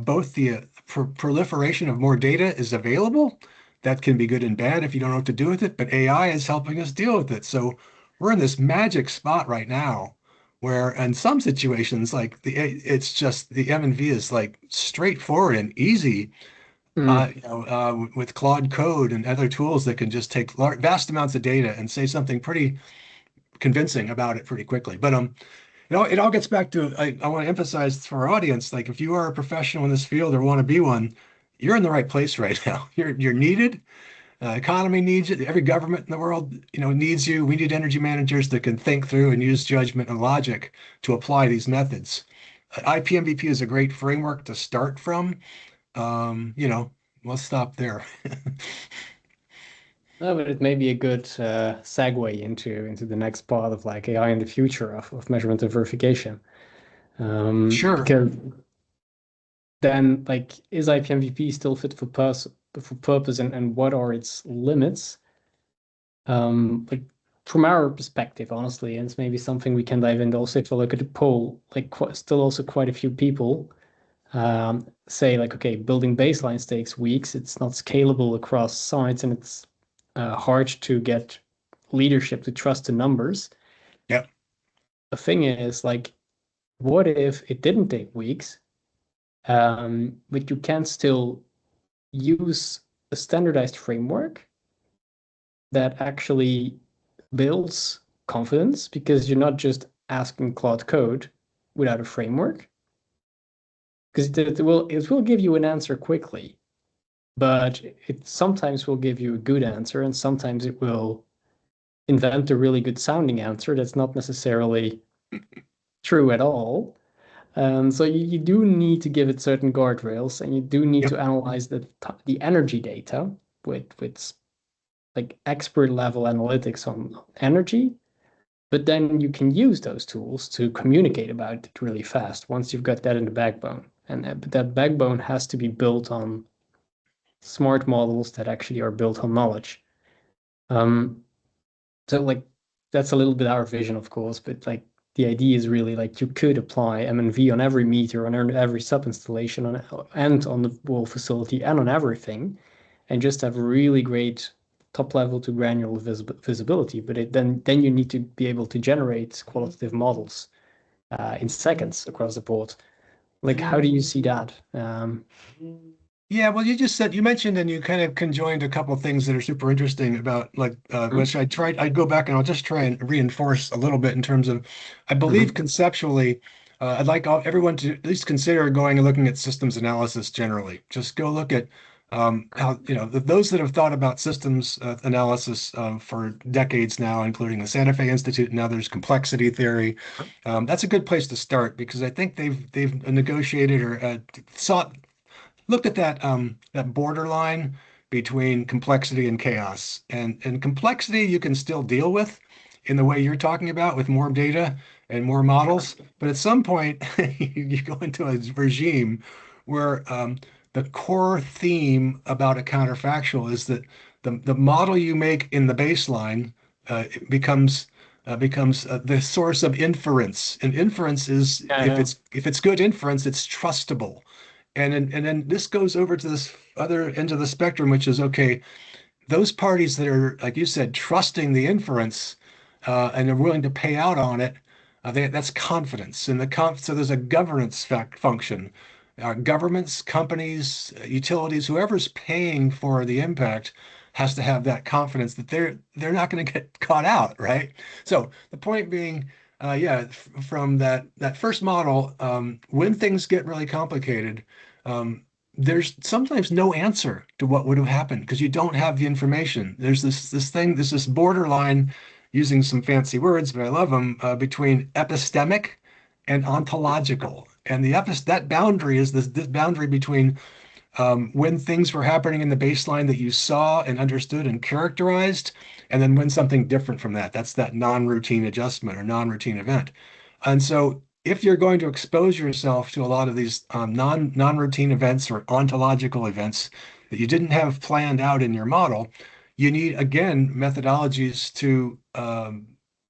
both the proliferation of more data is available. That can be good and bad if you don't know what to do with it, but AI is helping us deal with it. So we're in this magic spot right now where in some situations, like it's just the M&V is like straightforward and easy, Mhm. with Claude Code and other tools that can just take vast amounts of data and say something pretty convincing about it pretty quickly. But it all gets back to I want to emphasize for our audience, like if you are a professional in this field or want to be one, you're in the right place right now. You're needed. Economy needs it. Every government in the world, needs you. We need energy managers that can think through and use judgment and logic to apply these methods. IPMVP is a great framework to start from. Let's stop there. No, but it may be a good segue into the next part of like AI in the future of measurement and verification. Sure. Because then like is IPMVP still fit for purpose and what are its limits? Like from our perspective, honestly, and it's maybe something we can dive into also if we look at the poll, like still also quite a few people say like, okay, building baselines takes weeks. It's not scalable across sites, and it's hard to get leadership to trust the numbers. Yep. The thing is, like, what if it didn't take weeks, but you can still use a standardized framework that actually builds confidence because you're not just asking Claude Code without a framework, because it will give you an answer quickly, but it sometimes will give you a good answer, and sometimes it will invent a really good sounding answer that's not necessarily true at all. So you do need to give it certain guardrails, and you do need Yep. to analyze the energy data with like expert level analytics on energy. But then you can use those tools to communicate about it really fast once you've got that in the backbone. And but that backbone has to be built on smart models that actually are built on knowledge. Um, so like that's a little bit our vision, of course, but like the idea is really like you could apply MNV on every meter, on every sub installation, and on the whole facility, and on everything, and just have really great top level to granular visibility. But then you need to be able to generate qualitative models in seconds across the board. Like, how do you see that? Yeah, well, you mentioned and you kind of conjoined a couple of things that are super interesting about like which I'd go back and I'll just try and reinforce a little bit in terms of I believe Mhm. conceptually I'd like everyone to at least consider going and looking at systems analysis generally. Just go look at how, those that have thought about systems analysis for decades now, including the Santa Fe Institute and others, complexity theory. That's a good place to start because I think they've negotiated or sought looked at that borderline between complexity and chaos. And complexity you can still deal with in the way you're talking about with more data and more models. But at some point, you go into a regime where the core theme about a counterfactual is that the model you make in the baseline becomes the source of inference. And inference is Yeah, if yeah. it's good inference, it's trustable. And then this goes over to this other end of the spectrum, which is okay, those parties that are, like you said, trusting the inference and are willing to pay out on it, that's confidence. And so there's a governance function. Governments, companies, utilities, whoever's paying for the impact has to have that confidence that they're not going to get caught out, right? So the point being, yeah, from that first model, when things get really complicated, there's sometimes no answer to what would have happened because you don't have the information. There's this borderline, using some fancy words, but I love them, between epistemic and ontological. And that boundary is this boundary between when things were happening in the baseline that you saw and understood and characterized, and then when something different from that. That's that non-routine adjustment or non-routine event. And so if you're going to expose yourself to a lot of these non-routine events or ontological events that you didn't have planned out in your model, you need, again, methodologies to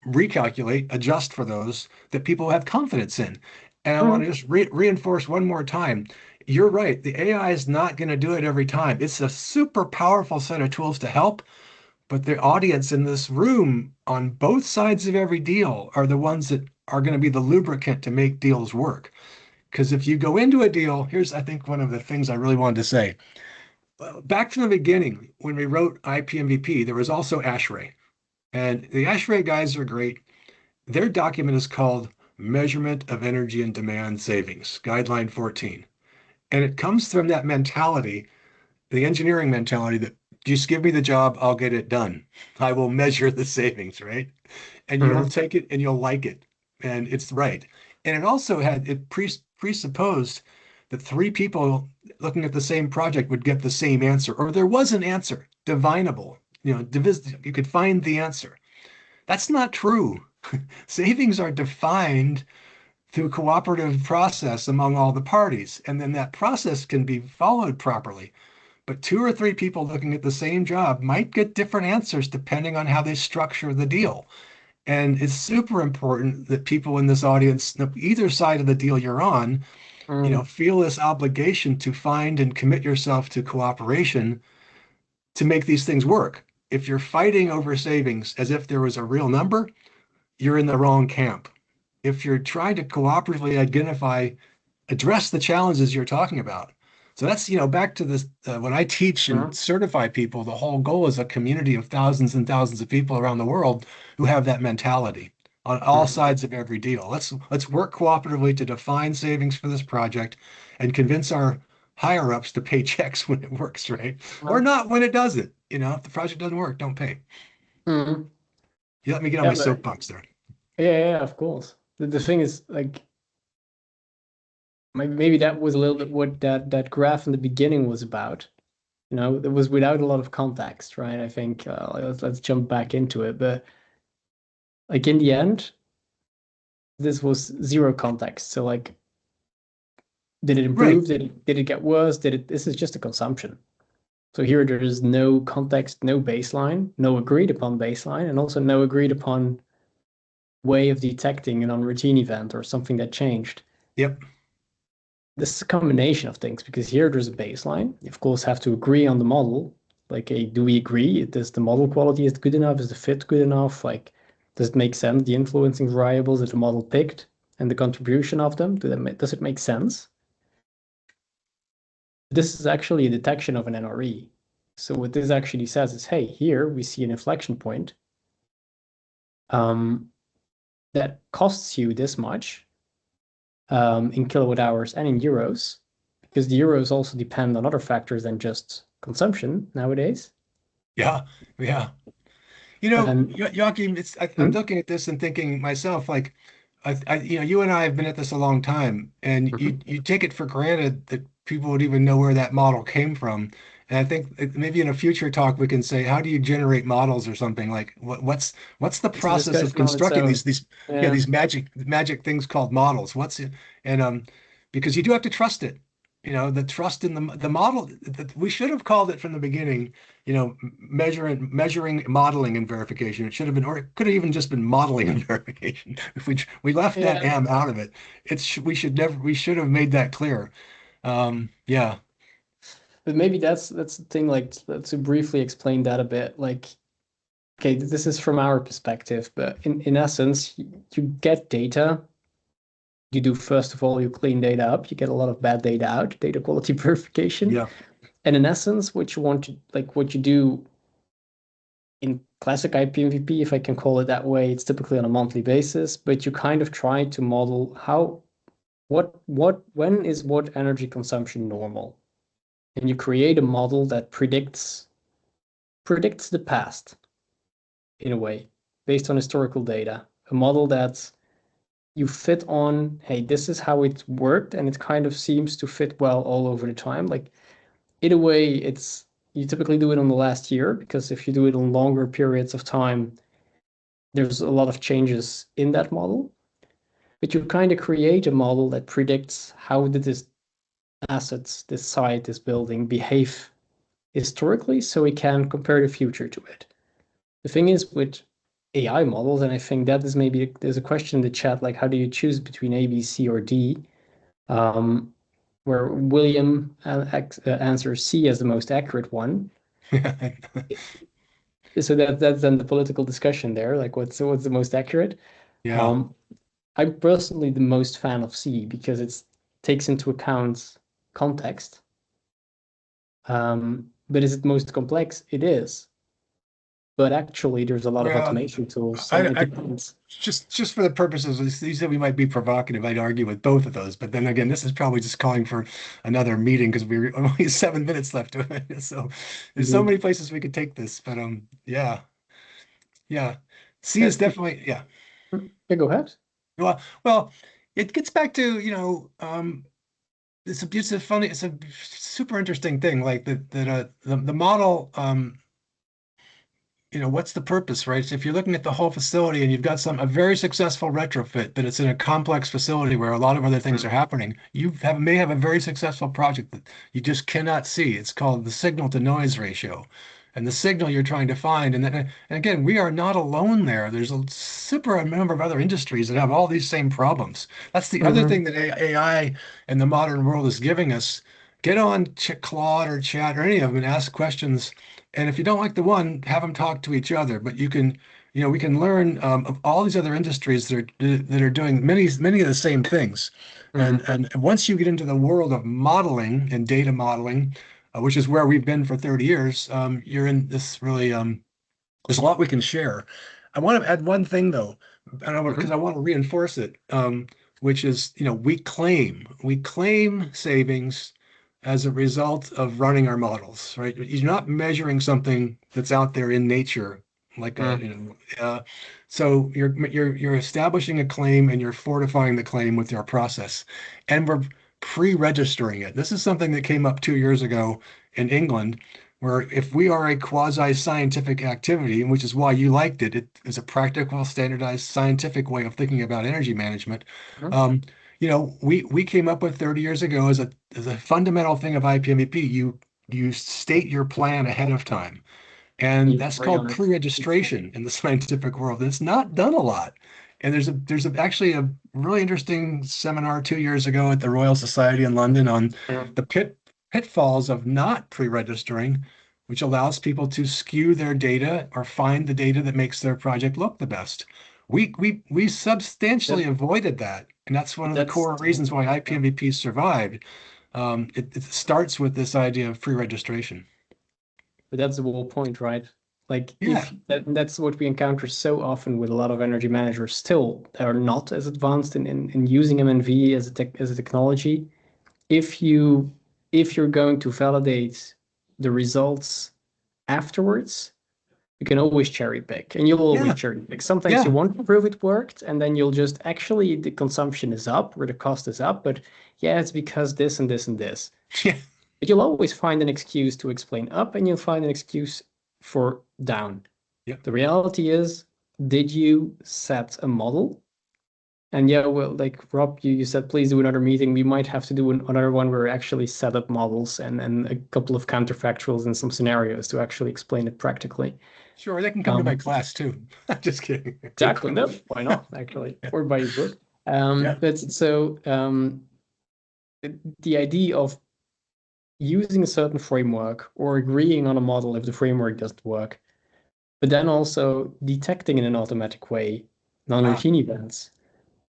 recalculate, adjust for those that people have confidence in. And I want to Mhm. just reinforce one more time. You're right. The AI is not going to do it every time. It's a super powerful set of tools to help, but the audience in this room on both sides of every deal are the ones that are going to be the lubricant to make deals work. Because if you go into a deal, here's, I think, one of the things I really wanted to say. Back from the beginning, when we wrote IPMVP, there was also ASHRAE. And the ASHRAE guys are great. Their document is called Measurement of Energy and Demand Savings, Guideline 14. And it comes from that mentality, the engineering mentality that just give me the job, I'll get it done. I will measure the savings, right? And you'll Mhm. take it and you'll like it. And it's right. And it also had it presupposed that three people looking at the same project would get the same answer, or there was an answer, divinable, you could find the answer. That's not true. Savings are defined through cooperative process among all the parties, and then that process can be followed properly. But two or three people looking at the same job might get different answers depending on how they structure the deal. And it's super important that people in this audience, either side of the deal you're on, Mhm. feel this obligation to find and commit yourself to cooperation to make these things work. If you're fighting over savings as if there was a real number, you're in the wrong camp. If you're trying to cooperatively address the challenges you're talking about. So that's, back to this, when I teach and Mhm. certify people, the whole goal is a community of thousands and thousands of people around the world who have that mentality on all Mhm. sides of every deal. Let's work cooperatively to define savings for this project and convince our higher ups to pay checks when it works, right? Or Mhm. not when it doesn't. If the project doesn't work, don't pay. Mhm. You let me get on Yeah, my but soapbox there. yeah, of course. The thing is, like, maybe that was a little bit what that graph in the beginning was about. It was without a lot of context, right? I think let's jump back into it. But like in the end, this was zero context. So like, did it Right. improve? Did it get worse? Did it? This is just a consumption. So here there is no context, no baseline, no agreed upon baseline, and also no agreed upon way of detecting an unroutine event or something that changed. Yep. This is a combination of things because here there's a baseline. You of course have to agree on the model. Like, do we agree? Does the model quality is good enough? Is the fit good enough? Like, does it make sense? The influencing variables that the model picked and the contribution of them, does it make sense? This is actually a detection of an NRE. So what this actually says is, hey, here we see an inflection point um, that costs you this much in kilowatt hours and in euros, because the euros also depend on other factors than just consumption nowadays. Yeah. Yeah. And Joachim, I'm mm, looking at this and thinking myself, like, you and I have been at this a long time, and you mhm. you take it for granted that people would even know where that model came from. And I think maybe in a future talk we can say, how do you generate models or something like what's the It's a process of discussion on its constructing own. Yeah, these magic things called models? What's it? And because you do have to trust it. The trust in the model that we should have called it from the beginning, measuring, modeling, and verification. It should have been, or it could have even just been modeling and verification. If we left that yeah. M out of it, we should have made that clear. Yeah, But maybe that's the thing. Like, to briefly explain that a bit. Like, okay, this is from our perspective, but in essence, you get data. You do first of all, you clean data up. You get a lot of bad data out, data quality verification. yeah, And in essence, what you want to like, what you do in classic IPMVP, if I can call it that way, it's typically on a monthly basis, but you kind of try to model when is what energy consumption normal? And you create a model that predicts the past in a way, based on historical data. A model that you fit on, hey, this is how it worked, and it kind of seems to fit well all over the time. Like, in a way, it's you typically do it on the last year because if you do it on longer periods of time, there's a lot of changes in that model. But you kind of create a model that predicts how did this assets, this site, this building behave historically, so we can compare the future to it. The thing is with AI models, and I think that is maybe there's a question in the chat like how do you choose between A, B, C, or D? Um, where William answers C as the most accurate one. So that's then the political discussion there. Like what's the most accurate? yeah. Um, I'm personally the most fan of C because it takes into account context. But is it most complex? It is. but actually there's a lot of Well, automation tools, and it I depends. just for the purposes of these that we might be provocative, I'd argue with both of those. But then again, this is probably just calling for another meeting because we're only 7 minutes left to it. So there's so Indeed. many places we could take this. But yeah, yeah. C Uh, is definitely yeah. yeah, go ahead. Well, it gets back to, it's a super interesting thing. Like the model, what's the purpose, right? So if you're looking at the whole facility and you've got a very successful retrofit, but it's in a complex facility where a lot of other things are happening, may have a very successful project that you just cannot see. It's called the signal to noise ratio. And the signal you're trying to find, and again, we are not alone there. There's a super number of other industries that have all these same problems. That's the other thing Mm-hmm. that AI and the modern world is giving us. Get on Claude or Chat or any of them and ask questions, and if you don't like the one, have them talk to each other. But we can learn of all these other industries that are doing many of the same things. Mm-hmm. And once you get into the world of modeling and data modeling, which is where we've been for 30 years, you're in this really there's a lot we can share. I want to add one thing though, because I want to reinforce it, which is, we claim savings as a result of running our models, right? You're not measuring something that's out there in nature, like Mm-hmm. so you're establishing a claim and you're fortifying the claim with your process, and we're pre-registering it. This is something that came up 2 years ago in England, where if we are a quasi-scientific activity, which is why you liked it, it is a practical, standardized, scientific way of thinking about energy management. Um, we came up with 30 years ago as a fundamental thing of IPMVP. You state your plan ahead of time, and You that's agree called on it. pre-registration in the scientific world. It's not done a lot. And actually a really interesting seminar 2 years ago at the Royal Society in London on Mhm. the pitfalls of not pre-registering, which allows people to skew their data or find the data that makes their project look the best. We substantially That avoided that, and that's one of the that's core reasons why yeah. IPMVP survived. It starts with this idea of pre-registration. But that's the whole point, right? Like Yeah, if that's what we encounter so often with a lot of energy managers still that are not as advanced in using MNV as a technology. If you if you're going to validate the results afterwards, you can always cherry pick, and you'll always yeah, cherry pick. Sometimes you yeah, want to prove it worked, and then you'll just actually the consumption is up or the cost is up, but yeah, it's because this and this and this. yeah, But you'll always find an excuse to explain up, and you'll find an excuse for down. yeah, The reality is, did you set a model? And yeah, well, like Rob, you said, please do another meeting. We might have to do another one where we actually set up models and a couple of counterfactuals and some scenarios to actually explain it practically. sure. They can come to my Um, class too. Just kidding. exactly. No, why not, actually? Yeah, Or buy a book. yeah, But so the idea of using a certain framework or agreeing on a model if the framework doesn't work, but then also detecting in an automatic way ah, non-routine events.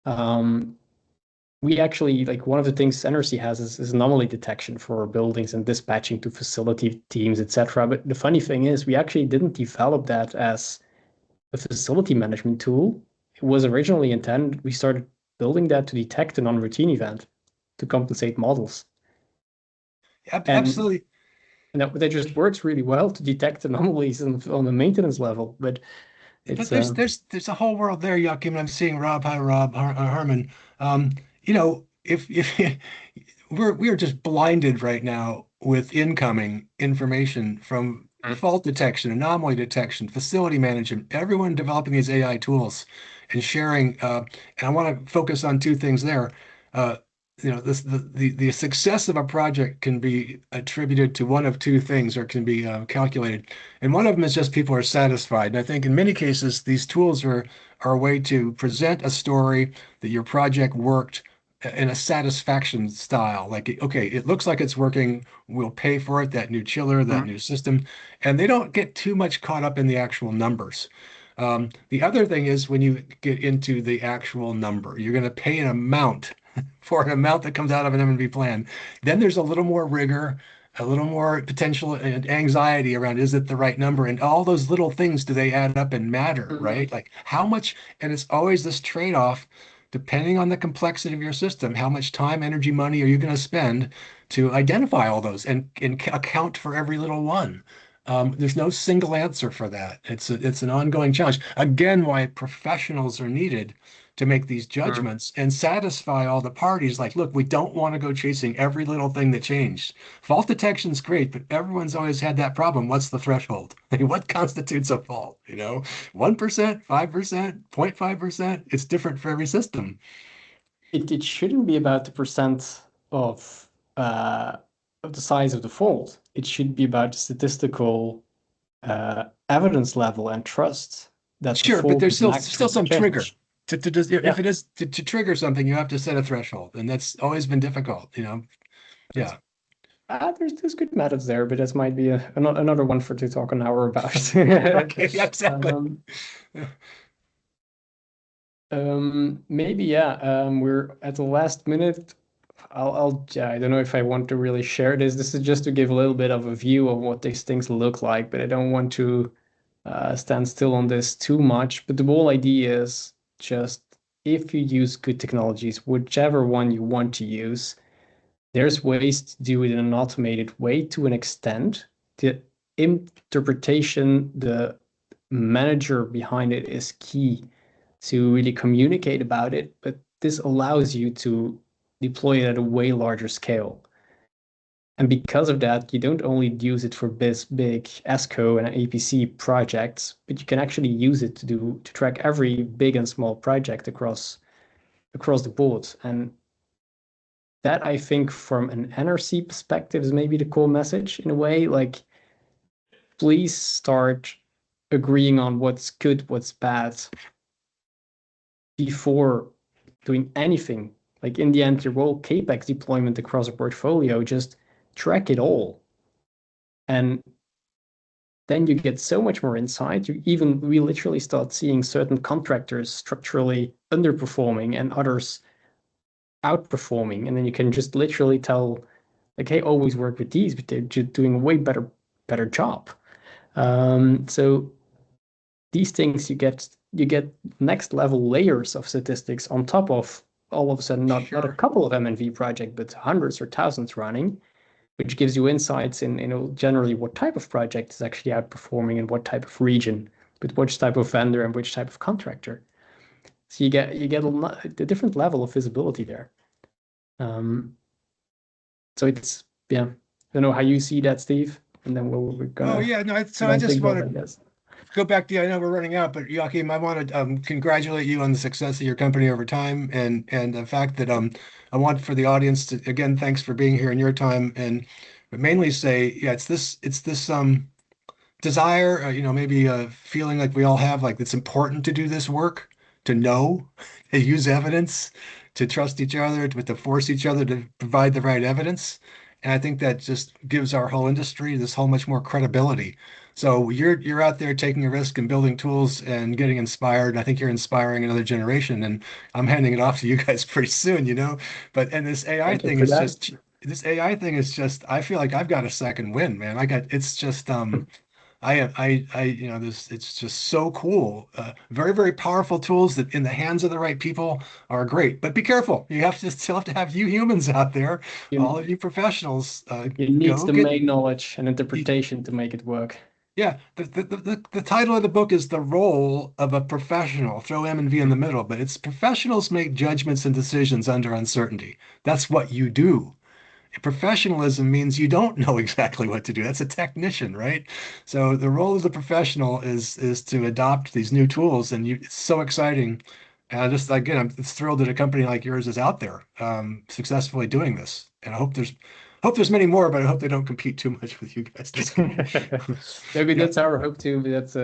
Um, we actually like one of the things NRC has is anomaly detection for buildings and dispatching to facility teams, etc. But the funny thing is, we actually didn't develop that as a facility management tool. It was originally intended. We started building that to detect a non-routine event to compensate models, and absolutely. that just works really well to detect anomalies on the maintenance level. But But it's there's a whole world there, Joachim. I'm seeing Rob. Hi, Rob. Herman. If we're just blinded right now with incoming information from fault detection, anomaly detection, facility management, everyone developing these AI tools and sharing. And I want to focus on two things there. Uh, the success of a project can be attributed to one of two things, or can be calculated. And one of them is just people are satisfied. And I think in many cases, these tools are a way to present a story that your project worked in a satisfaction style. Like, okay, it looks like it's working. We'll pay for it, that new chiller, that new system. And they don't get too much caught up in the actual numbers. The other thing is when you get into the actual number, you're going to pay an amount for an amount that comes out of an M&V plan. Then there's a little more rigor. a little more potential anxiety around, is it the right number? And all those little things, do they add up and matter, Mhm. right? Like how much, and it's always this trade-off, depending on the complexity of your system, how much time, energy, money are you going to spend to identify all those and account for every little one? There's no single answer for that. It's an ongoing challenge. Again, why professionals are needed to make these Mhm. judgments and satisfy all the parties. Like, look, we don't want to go chasing every little thing that changed. Fault detection is great, but everyone's always had that problem. What's the threshold? What constitutes a fault? 1%, 5%, 0.5%. It's different for every system. It shouldn't be about the percent of uh, of the size of the fault. It should be about the statistical evidence level and trust that the Sure, but fault there's is an still actual some trigger. change. To just, if Yeah, it is to trigger something, you have to set a threshold, and that's always been difficult. that's Yeah. there's good methods there, but that might be another one for to talk an hour about. Okay, yeah, exactly. Um, Maybe yeah. We're at the last minute. I don't know if I want to really share this. This is just to give a little bit of a view of what these things look like, but I don't want to stand still on this too much. But the whole idea is just if you use good technologies, whichever one you want to use, there's ways to do it in an automated way to an extent. The interpretation, the manager behind it is key to really communicate about it, but this allows you to deploy it at a way larger scale. And because of that, you don't only use it for this big ESCO and APC projects, but you can actually use it to track every big and small project across the board. And that I think from an NRC perspective is maybe the core message in a way. Like, please start agreeing on what's good, what's bad before doing anything. Like in the end, your whole CapEx deployment across a portfolio, just track it all. And then you get so much more insight. We literally start seeing certain contractors structurally underperforming and others outperforming. And then you can just literally tell, like, hey, always work with these, but they're just doing a way better job. So these things you get next level layers of statistics on top of all of a sudden not a Sure. couple of MNV projects, but hundreds or thousands running, which gives you insights in generally what type of project is actually outperforming and what type of region, with which type of vendor and which type of contractor. So you get a different level of visibility there. Um, so it's yeah, I don't know how you see that, Steve, and then we're Oh gonna yeah, no. So I round just things want off, I to guess. go back to, I know we're running out, but Joachim, I want to congratulate you on the success of your company over time, and the fact that I want for the audience to, again, thanks for being here in your time, and but mainly say, yeah, it's this desire, maybe a feeling like we all have, like it's important to do this work, to know, to use evidence, to trust each other, to force each other to provide the right evidence. And I think that just gives our whole industry this whole much more credibility. So you're out there taking a risk and building tools and getting inspired. And I think you're inspiring another generation. And I'm handing it off to you guys pretty soon. But and Thank you for that. this AI thing is just, I feel like I've got a second win, man. It's just it's just so cool. Very, very powerful tools that in the hands of the right people are great. But be careful. You have to still have to have you humans out there, all You of you professionals, you need go get, domain knowledge and y- interpretation to make it work. yeah, the title of the book is The Role of a Professional. Throw M and V in the middle, but it's professionals make judgments and decisions under uncertainty. That's what you do. Professionalism means you don't know exactly what to do. That's a technician, right? So the role of the professional is to adopt these new tools, and it's so exciting. And just again, I'm thrilled that a company like yours is out there, successfully doing this. And I hope there's many more, but I hope they don't compete too much with you guys. Just kidding. Maybe Yeah, that's our hope too, but that's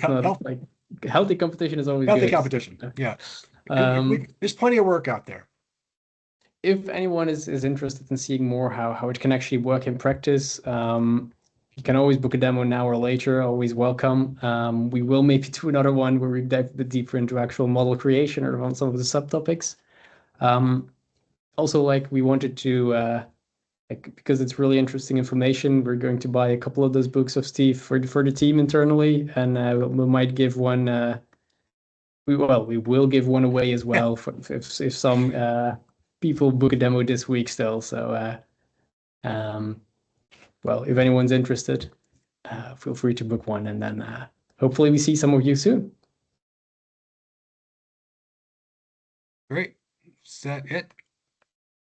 not health, like healthy competition is always healthy good. competition. Yeah, Um, there's plenty of work out there. if anyone is interested in seeing more how it can actually work in practice, you can always book a demo now or later. Always welcome. We will maybe do another one where we dive a bit deeper into actual model creation or on some of the subtopics. Also, like we wanted to because it's really interesting information. We're going to buy a couple of those books of Steve for the team internally, and we might give one. We will give one away as well if some people book a demo this week still. So, well, if anyone's interested, feel free to book one, and then hopefully we see some of you soon. Great. Is that it?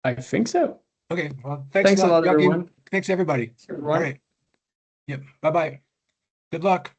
I think so. Okay. Well, Thanks a lot, Joachim. everyone. Thanks, everybody. Everyone. All right. Yep. Bye-bye. Good luck.